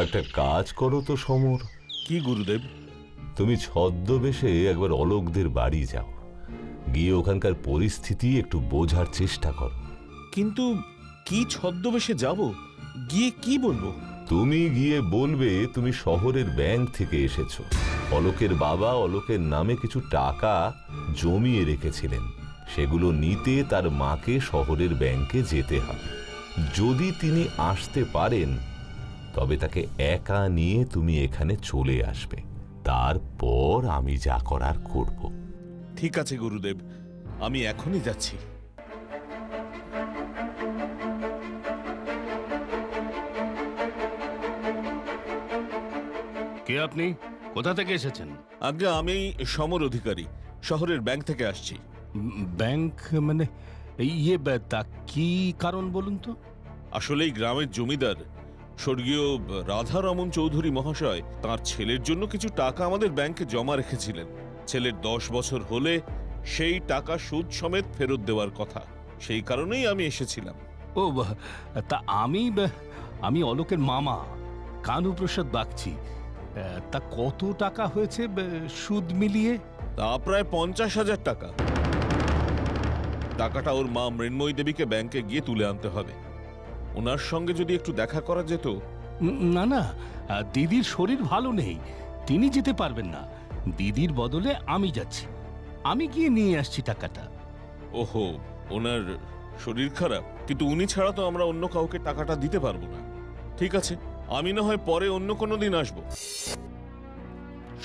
একটা কাজ করো তো সমর। কি গুরুদেব? তুমি ছদ্মবেশে একবার অলোকদের বাড়ি যাও, গিয়ে ওখানকার পরিস্থিতি একটু বোঝার চেষ্টা করো। কিন্তু কি ছদ্মবেশে যাব? গিয়ে কি বলবো? তুমি গিয়ে বলবে তুমি শহরের ব্যাংক থেকে এসেছো। অলোকের বাবা অলোকের নামে কিছু টাকা জমিয়ে রেখেছিলেন, সেগুলো নিতে তার মাকে শহরের ব্যাংকে যেতে হবে। যদি তিনি আসতে পারেন তবে তাকে একা নিয়ে তুমি এখানে চলে আসবে, তারপর আমি যা করার করব। ঠিক আছে গুরুদেব, আমি এখনই যাচ্ছি। কে আপনি? কোথা থেকে এসেছেন? আজ্ঞা, আমি সমর অধিকারী, শহরের ব্যাংক থেকে আসছি। ব্যাংক মানে তা কি কারণ বলুন তো? আসলে এই গ্রামের জমিদার স্বর্গীয় রাধারমন চৌধুরী মহাশয় তার ছেলের জন্য কিছু টাকা আমাদের ব্যাংকে জমা রেখেছিলেন। ছেলের 10 বছর হলে সেই টাকা সুদ সমেত ফেরত দেওয়ার কথা, সেই কারণেই আমি এসেছিলাম। ও তা আমি অলোকের মামা কানুপ্রসাদ বাগচি। তা কত টাকা হয়েছে সুদ মিলিয়ে? তা প্রায় 50,000 টাকা। টাকাটা ওর মা মৃন্ময়ী দেবীকে ব্যাংকে গিয়ে তুলে আনতে হবে। ওনার সঙ্গে যদি একটু দেখা করা যেত। না না, দিদির শরীর ভালো নেই, তিনি যেতে পারবেন না। দিদির বদলে আমি যাচ্ছি, আমি গিয়ে নিয়ে আসছি টাকাটা। ওহো, ওনার শরীর খারাপ? কিন্তু উনি ছাড়া তো আমরা অন্য কাউকে টাকাটা দিতে পারবো না। ঠিক আছে, আমি না হয় পরে অন্য কোনো দিন আসবো।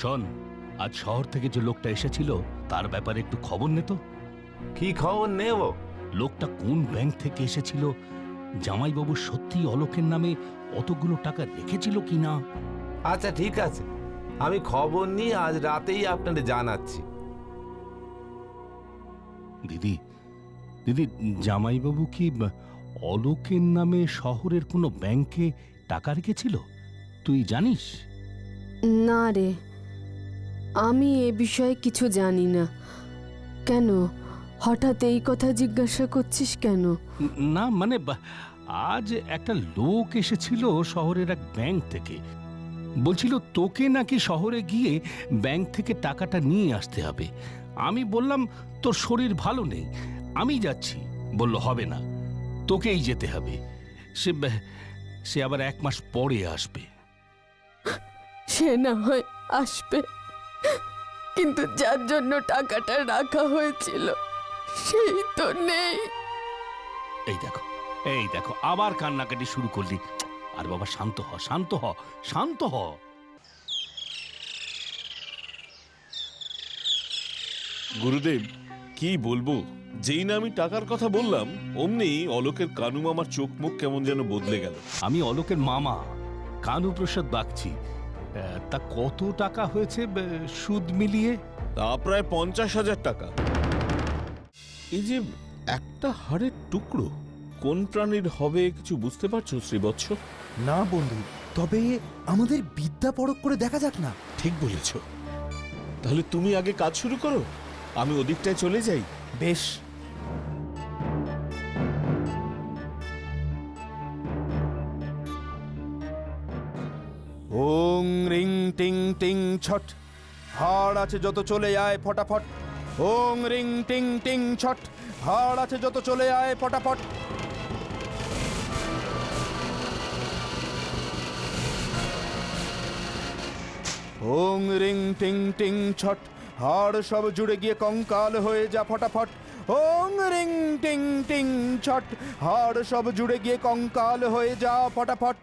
শোন, আজ শহর থেকে যে লোকটা এসেছিল তার ব্যাপারে একটু খবর নে তো। কি খবর নেব? লোকটা কোন ব্যাংক থেকে এসেছিল, জামাইবাবু সত্যি অলোকের নামে অতগুলো টাকা রেখেছিল কিনা? আচ্ছা ঠিক আছে, আমি খবর নিয়ে আজ রাতেই আপনাদের জানাচ্ছি। দিদি, দিদি, জামাইবাবু কি অলোকের নামে শহরের কোনো ব্যাংকে টাকা রেখেছিল? তুই জানিস? না রে, আমি এ বিষয়ে কিছু জানি না। কেন হঠাৎ এই কথা জিজ্ঞাসা করছিস কেন? না মানে আজ একটা লোক এসেছিল শহরের এক ব্যাংক থেকে, বলছিল তোকে নাকি শহরে গিয়ে ব্যাংক থেকে টাকাটা নিয়ে আসতে হবে। আমি বললাম তোর শরীর ভালো নেই, আমি যাচ্ছি। বলল হবে না, তোকেই যেতে হবে। সে আবার 1 মাস পরে আসবে। সে না হয় আসবে, কিন্তু যার জন্য টাকাটা রাখা হয়েছিল সেই তো নেই। এই দেখো, এই দেখো, আবার কান্নাকাটি শুরু করলি। আর বাবা শান্ত হ, শান্ত হ, শান্ত হ। গুরুদেব, কি বলবো, যেই না আমি টাকার কথা বললাম অমনি অলোকের কানু মামার চোখ মুখ কেমন যেন বদলে গেল। আমি অলোকের মামা কানুপ্রসাদ বাগচি। তা কত টাকা হয়েছে সুদ মিলিয়ে? তা প্রায় 50,000 টাকা। এই যে একটা হাড়ের টুকরো, কোন প্রাণীর হবে কিছু বুঝতে পারছো শ্রীবৎস? না বন্ধু, তবে আমাদের বিদ্যা পরখ করে দেখা যাক না। ঠিক বলেছ। তাহলে তুমি আগে কাজ শুরু করো, আমি ওদিকটায় চলে যাই। বেশ। ওং রিং টিং টিং ছট, হাড় আছে যত চলে আয় ফটাফট। ওং রিং টিং টিং ছট, হাড় আছে যত চলে আয় ফটাফট। ওং রিং টিং টিং ছট, হাড় সব জুড়ে গিয়ে কঙ্কাল হয়ে যা ফটাফট। ওং রিং টিং টিং ছট, হাড় সব জুড়ে গিয়ে কঙ্কাল হয়ে যা ফটাফট।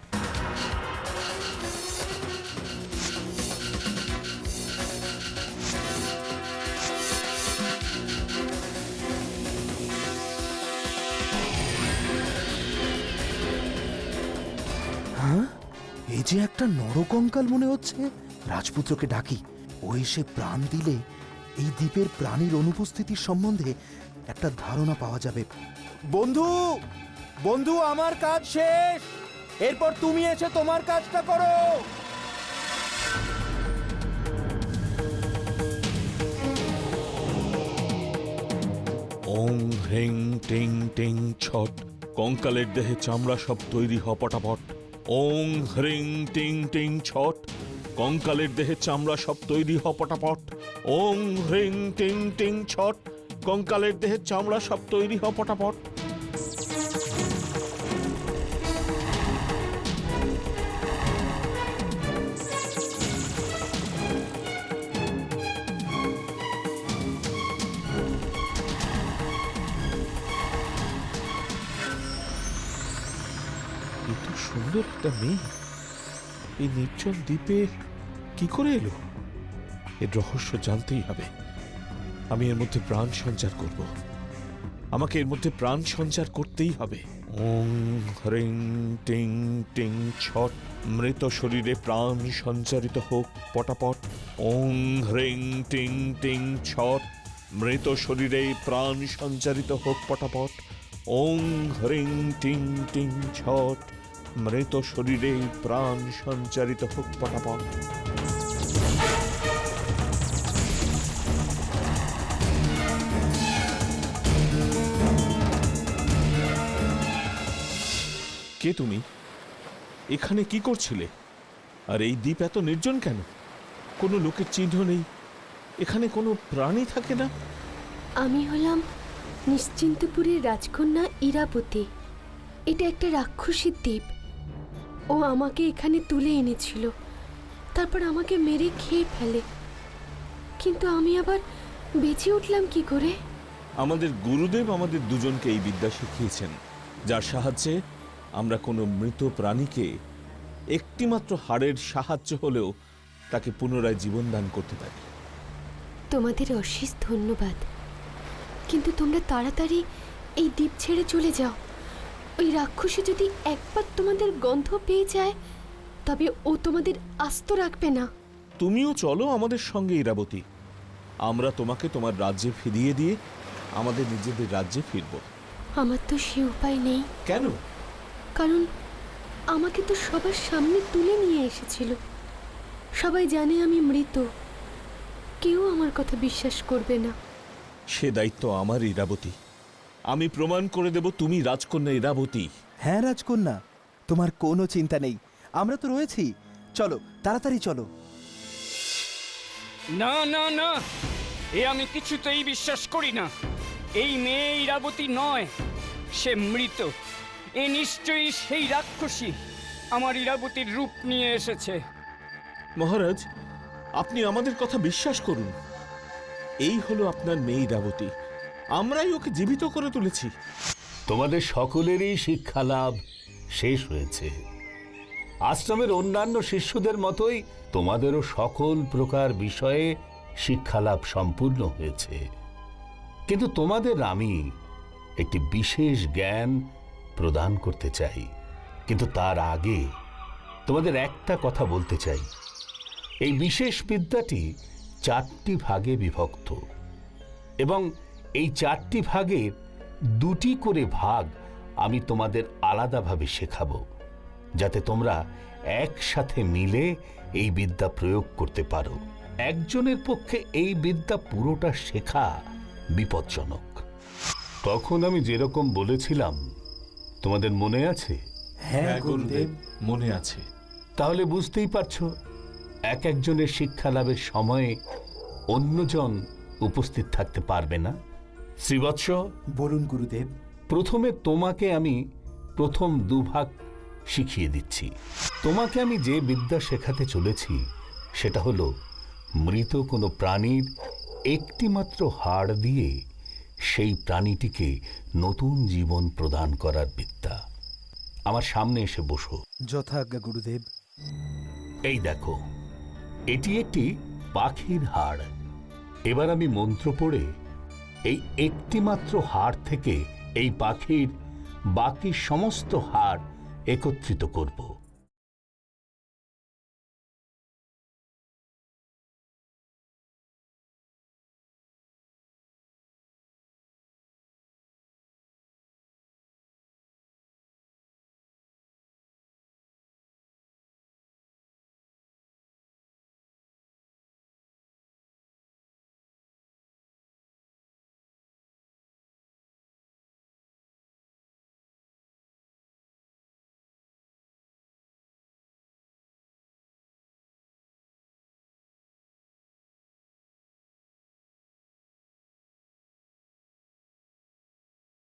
হ্যাঁ, এই যে একটা নরকঙ্কাল মনে হচ্ছে। রাজপুত্রকে ডাকি, ও এসে প্রাণ দিলে এই দ্বীপের প্রাণীর অনুপস্থিতির সম্বন্ধে একটা ধারণা পাওয়া যাবে। বন্ধু, বন্ধু, আমার কাজ শেষ, এরপর তুমি এসে তোমার কাজটা করো। ওং হ্রিং টিং টিং ছট, কঙ্কালের দেহে চামড়া সব তৈরি হ পটাপট। ওং হ্রিং টিং টিং ছট, কঙ্কালের দেহে চামড়া সব তৈরি হ পটাপট। ওং হ্রিং টিং টিং ছট, কঙ্কালের দেহে চামড়া সব তৈরি হ পটাপট। এত সুন্দর একটা মেয়ে এই নির্জন দ্বীপে কি করে এলো? এর রহস্য জানতেই হবে। আমি এর মধ্যে প্রাণ সঞ্চার করব। আমাকে এর মধ্যে প্রাণ সঞ্চার করতেই হবে। ওং হ্রিং টিং টিং ছট, মৃত শরীরে প্রাণ সঞ্চারিত হোক পটাপট। ওং হ্রিং টিং টিং ছট, মৃত শরীরে প্রাণ সঞ্চারিত হোক পটাপট। ওং হ্রিং টিং টিং ছট, মৃত শরীরে প্রাণ সঞ্চারিত হোক পটাপট। কে তুমি? এখানে কি করছিলে? আর এই দ্বীপ এত নির্জন কেন? কোনো লোকের চিহ্ন নেই, এখানে কোনো প্রাণী থাকে না। আমি হলাম নিশ্চিন্তপুরের রাজকন্যা ইরাবতী। এটা একটা রাক্ষসীর দ্বীপ। ও আমাকে এখানে তুলে এনেছিল, তারপর আমাকে মেরে খেয়ে ফেলে। কিন্তু আমি আবার বেঁচে উঠলাম কি করে? আমাদের গুরুদেব আমাদের দুজনকে এই বিদ্যা শিখিয়েছেন, যার সাহায্যে আমরা কোনো মৃত প্রাণীকে একটিমাত্র হাড়ের সাহায্য হলেও তাকে পুনরায় জীবন দান করতে পারি। তোমাদের অশেষ ধন্যবাদ, কিন্তু তোমরা তাড়াতাড়ি এই দ্বীপ ছেড়ে চলে যাও। ওই রাক্ষসী যদি একবার তোমাদের গন্ধ পেয়ে যায়, তবে ও তোমাদের আস্ত রাখবে না। তুমিও চলো আমাদের সঙ্গে ইরাবতী। আমরা তোমাকে তোমার রাজ্যে ফিরিয়ে দিয়ে আমাদের নিজেদের রাজ্যে ফিরব। আমার তো সে উপায় নেই। কেন? কারণ আমাকে তো সবার সামনে তুলে নিয়ে এসেছিল। সবাই জানে আমি মৃত, কেউ আমার কথা বিশ্বাস করবে না। সে দায়িত্ব আমার ইরাবতী। আমি প্রমাণ করে দেব তুমি রাজকন্যা ইরাবতী। হ্যাঁ রাজকন্যা, তোমার কোনো চিন্তা নেই, আমরা তো রয়েছি। চলো তাড়াতাড়ি চলো। না না না, এ আমি কিছুতেই বিশ্বাস করি না। এই মেয়ে ইরাবতী নয়, সে মৃত। এ নিশ্চয়ই সেই রাক্ষসী আমার ইরাবতীর রূপ নিয়ে এসেছে। মহারাজ, আপনি আমাদের কথা বিশ্বাস করুন। এই হলো আপনার মেয়ে ইরাবতী। আমরাই ওকে জীবিত করে তুলেছি। তোমাদের সকলেরই শিক্ষা লাভ শেষ হয়েছে। আশ্রমের অন্যান্য শিষ্যদের মতোই তোমাদেরও সকল প্রকার বিষয়ে শিক্ষালাভ সম্পূর্ণ হয়েছে। কিন্তু তোমাদের আমি একটি বিশেষ জ্ঞান প্রদান করতে চাই। কিন্তু তার আগে তোমাদের একটা কথা বলতে চাই। এই বিশেষ বিদ্যাটি 4টি ভাগে বিভক্ত এবং এই 4টি ভাগের 2টি করে ভাগ আমি তোমাদের আলাদাভাবে শেখাবো, যাতে তোমরা একসাথে মিলে এই বিদ্যা প্রয়োগ করতে পারো। একজনের পক্ষে এই বিদ্যা পুরোটা শেখা বিপজ্জনক। তখন আমি যেরকম বলেছিলাম তোমাদের মনে আছে? হ্যাঁ গুরুদেব, মনে আছে। তাহলে বুঝতেই পারছো এক একজনের শিক্ষা লাভের সময়ে অন্যজন উপস্থিত থাকতে পারবে না। শ্রীবৎস, বলুন গুরুদেব। প্রথমে তোমাকে আমি প্রথম 2 ভাগ শিখিয়ে দিচ্ছি। তোমাকে আমি যে বিদ্যা শেখাতে চলেছি সেটা হলো মৃত কোনো প্রাণীর একটিমাত্র হাড় দিয়ে সেই প্রাণীটিকে নতুন জীবন প্রদান করার বিদ্যা। আমার সামনে এসে বসো। যথাজ্ঞা গুরুদেব। এই দেখো, এটি একটি পাখির হাড়। এবার আমি মন্ত্র পড়ে এই একটিমাত্র হাড় থেকে এই পাখির বাকি সমস্ত হাড় একত্রিত করব।